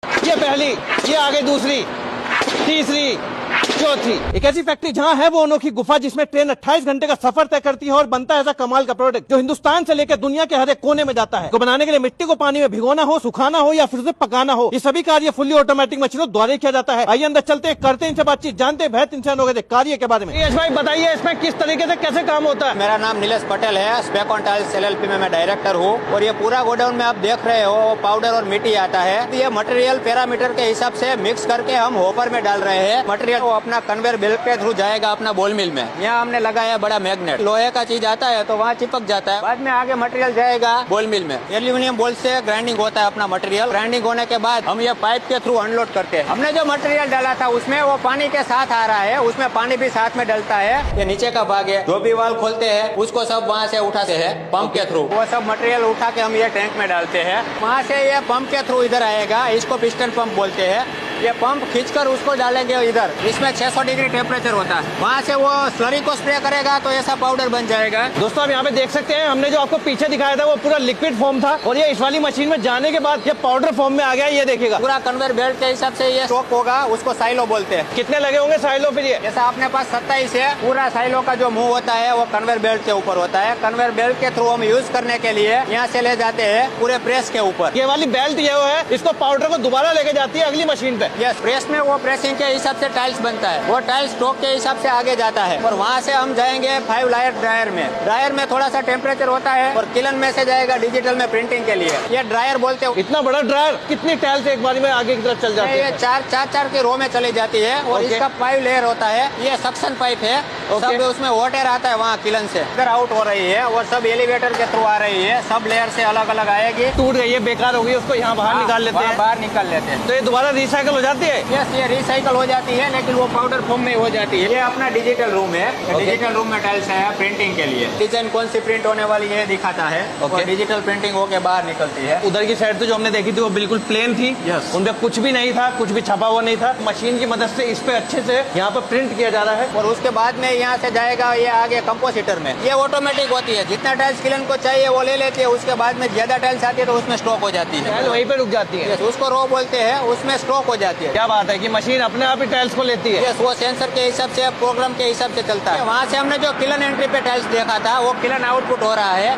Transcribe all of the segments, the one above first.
ये पहली, ये आगे दूसरी, तीसरी, चौथी। एक ऐसी फैक्ट्री जहां है वो अनोखी गुफा जिसमें ट्रेन 28 घंटे का सफर तय करती है और बनता है ऐसा कमाल का प्रोडक्ट जो हिंदुस्तान से लेकर दुनिया के हर एक कोने में जाता है। को बनाने के लिए मिट्टी को पानी में भिगोना हो, सुखाना हो या फिर उसे पकाना हो, ये सभी कार्य फुल्ली ऑटोमेटिक मशीनों द्वारा किया जाता है। आइए अंदर चलते हैं, करते हैं इनसे बातचीत, जानते हैं बेहद इंसान हो गए कार्य के बारे में। यश भाई बताइए इसमें किस तरीके से कैसे काम होता है। मेरा नाम नीलेश पटेल है, स्पेक ऑन टाइल्स LLP में मैं डायरेक्टर हूँ। और ये पूरा गोडाउन में आप देख रहे हो पाउडर और मिट्टी आता है। ये मटेरियल पैरामीटर के हिसाब से मिक्स करके हम होपर में डाल रहे हैं। मटेरियल वो अपना कन्वेयर बेल्ट के थ्रू जाएगा अपना बॉल मिल में। यहाँ हमने लगाया बड़ा मैग्नेट, लोहे का चीज आता है तो वहाँ चिपक जाता है। बाद में आगे मटेरियल जाएगा बॉल मिल में। एल्यूमिनियम बॉल से ग्राइंडिंग होता है अपना मटेरियल। ग्राइंडिंग होने के बाद हम ये पाइप के थ्रू अनलोड करते हैं। हमने जो मटेरियल डाला था उसमें वो पानी के साथ आ रहा है, उसमें पानी भी साथ में डलता है। ये नीचे का भाग है, जो भी वाल खोलते हैं उसको सब वहाँ से उठाते हैं पंप के थ्रू। वो सब मटेरियल उठा के हम ये टैंक में डालते हैं। वहाँ से ये पंप के थ्रू इधर आएगा, इसको पिस्टन पंप बोलते हैं। ये पंप खींचकर उसको डालेंगे इधर। इसमें 600 डिग्री टेम्परेचर होता है। वहाँ से वो स्लरी को स्प्रे करेगा तो ऐसा पाउडर बन जाएगा। दोस्तों आप यहाँ पे देख सकते हैं, हमने जो आपको पीछे दिखाया था वो पूरा लिक्विड फॉर्म था और ये इस वाली मशीन में जाने के बाद ये पाउडर फॉर्म में आ गया। ये देखिएगा पूरा कन्वेयर बेल्ट के हिसाब से ये स्टॉक होगा, उसको साइलो बोलते हैं। कितने लगे होंगे साइलो फिर ये? जैसा अपने पास 27 है। पूरा साइलो का जो मुंह होता है वो कन्वेयर बेल्ट के ऊपर होता है। कन्वेयर बेल्ट के थ्रू हम यूज करने के लिए यहाँ से ले जाते हैं पूरे प्रेस के ऊपर। ये वाली बेल्ट ये है, इसको पाउडर को दोबारा लेके जाती है अगली मशीन पे। यस, प्रेस में वो प्रेसिंग के हिसाब से टाइल्स बनता है। वो टाइल्स स्टॉक के हिसाब से आगे जाता है और वहाँ से हम जाएंगे 5 लायर ड्रायर में। ड्रायर में थोड़ा सा टेम्परेचर होता है और किलन में से जाएगा डिजिटल में प्रिंटिंग के लिए। ये ड्रायर बोलते हैं। इतना बड़ा ड्रायर कितनी टाइल्स एक बार में आगे की तरफ चल जाती है? ये चार के रो में चली जाती है और इसका 5 लेयर होता है। ये सक्शन पाइप है, सब उसमें वाटर आता है वहाँ किलन से इधर आउट हो रही है और सब एलिवेटर के थ्रू आ रही है। सब लेयर से अलग अलग आएगी। टूट गई है, बेकार हो गई, उसको यहाँ बाहर निकाल लेते हैं। बाहर निकाल लेते हैं तो ये दोबारा रिसाइकल हो जाती है? यस, ये रिसाइकल हो जाती है लेकिन वो पाउडर फॉर्म में हो जाती है। ये अपना डिजिटल रूम है। डिजिटल रूम में टाइल्स है प्रिंटिंग के लिए। डिजाइन कौन सी प्रिंट होने वाली है दिखाता है और डिजिटल प्रिंटिंग होके बाहर निकलती है। उधर की साइड तो जो हमने देखी थी वो बिल्कुल प्लेन थी। उनपे कुछ भी नहीं था, कुछ भी छपा हुआ नहीं था। मशीन की मदद से इस पे अच्छे से यहाँ पे प्रिंट किया जा रहा है और उसके बाद में यहाँ से जाएगा ये आगे कंपोजिटर में। ये ऑटोमेटिक होती है, जितना टाइल्स किलन को चाहिए वो ले लेती है। उसके बाद में ज्यादा टाइल्स आती है तो उसमें स्टॉक हो जाती है, वहीं पे रुक जाती है। उसको रो बोलते हैं, उसमें स्टॉक हो जाती है। क्या बात है कि मशीन अपने आप ही टाइल्स को लेती है। वो सेंसर के हिसाब से प्रोग्राम के हिसाब से चलता है। वहाँ से हमने जो किलन एंट्री पे टाइल्स देखा था वो किलन आउटपुट हो रहा है।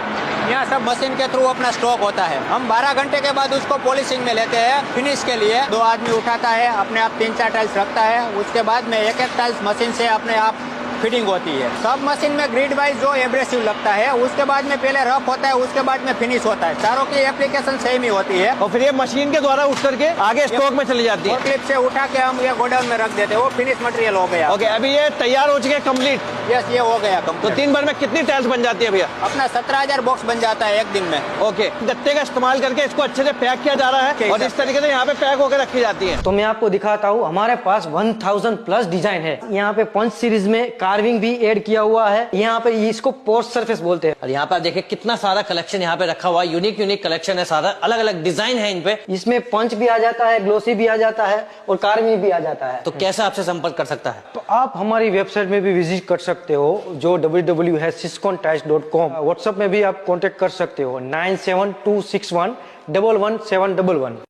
यहाँ सब मशीन के थ्रू अपना स्टॉक होता है। हम 12 घंटे के बाद उसको पॉलिशिंग में लेते हैं फिनिश के लिए। 2 आदमी उठाता है, अपने आप 3-4 टाइल्स रखता है। उसके बाद में एक टाइल्स मशीन से अपने आप फिटिंग होती है। सब मशीन में ग्रिड वाइज जो एब्रेसिव लगता है, उसके बाद में पहले रफ होता है, उसके बाद में फिनिश होता है। चारों की एप्लीकेशन सेम ही होती है और फिर ये मशीन के द्वारा उठ करके आगे स्टॉक में चली जाती है। क्लिप से उठा के हम ये गोडाउन में रख देते हैं। वो फिनिश मटेरियल हो गया। ओके, अभी ये तैयार हो चुके हैं कंप्लीट। यस, ये हो गया तो कंप्लीट। 3 बार में कितनी टाइल्स बन जाती है भैया? अपना 17,000 बॉक्स बन जाता है एक दिन में। ओके, गत्ते का इस्तेमाल करके इसको अच्छे से पैक किया जा रहा है और इस तरीके से यहाँ पे पैक होकर रखी जाती है। तो मैं आपको दिखाता हूँ, हमारे पास 1000 प्लस डिजाइन है। यहाँ पे पंच सीरीज में कार्विंग भी एड किया हुआ है। यहाँ पे इसको पोस्ट सरफेस बोलते हैं। और यहाँ पे देखिए कितना सारा कलेक्शन यहाँ पे रखा हुआ है। यूनिक कलेक्शन है, सारा अलग अलग डिजाइन है इन पे। इसमें पंच भी आ जाता है, ग्लोसी भी आ जाता है और कार्विंग भी आ जाता है। तो कैसे आपसे संपर्क कर सकता है? तो आप हमारी वेबसाइट में भी विजिट कर सकते हो, जो www.siscontiles.com। व्हाट्सएप में भी आप कांटेक्ट कर सकते हो 9726111711।